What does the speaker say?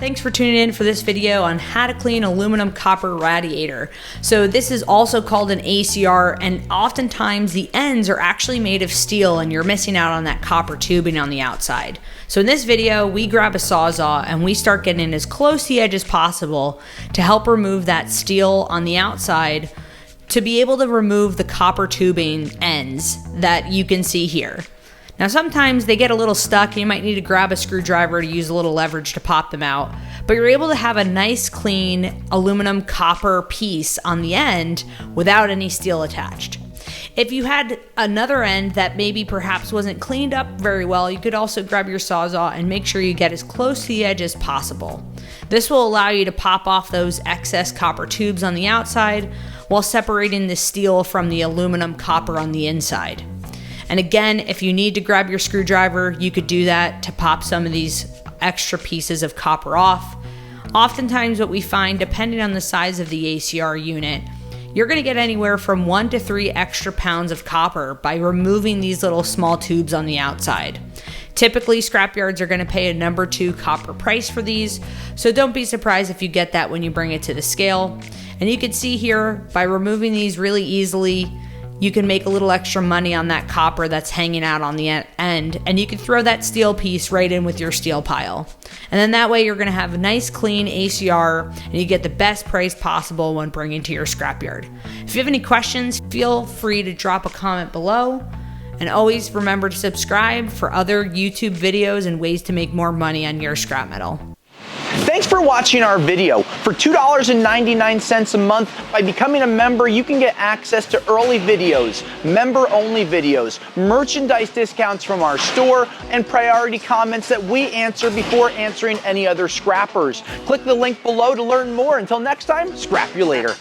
Thanks for tuning in for this video on how to clean aluminum copper radiator. So this is also called an ACR, and oftentimes the ends are actually made of steel and you're missing out on that copper tubing on the outside. So in this video, we grab a Sawzall and we start getting as close to the edge as possible to help remove that steel on the outside to be able to remove the copper tubing ends that you can see here. Now sometimes they get a little stuck and you might need to grab a screwdriver to use a little leverage to pop them out, but you're able to have a nice clean aluminum copper piece on the end without any steel attached. If you had another end that maybe perhaps wasn't cleaned up very well, you could also grab your Sawzall and make sure you get as close to the edge as possible. This will allow you to pop off those excess copper tubes on the outside while separating the steel from the aluminum copper on the inside. And again, if you need to grab your screwdriver, you could do that to pop some of these extra pieces of copper off. Oftentimes what we find, depending on the size of the ACR unit, you're gonna get anywhere from 1 to 3 extra pounds of copper by removing these little small tubes on the outside. Typically, scrapyards are gonna pay a number 2 copper price for these, so don't be surprised if you get that when you bring it to the scale. And you can see here, by removing these really easily, you can make a little extra money on that copper that's hanging out on the end, and you can throw that steel piece right in with your steel pile. And then that way you're gonna have a nice clean ACR and you get the best price possible when bringing to your scrapyard. If you have any questions, feel free to drop a comment below. And always remember to subscribe for other YouTube videos and ways to make more money on your scrap metal. Thanks for watching our video. For $2.99 a month, by becoming a member, you can get access to early videos, member-only videos, merchandise discounts from our store, and priority comments that we answer before answering any other scrappers. Click the link below to learn more. Until next time, scrap you later.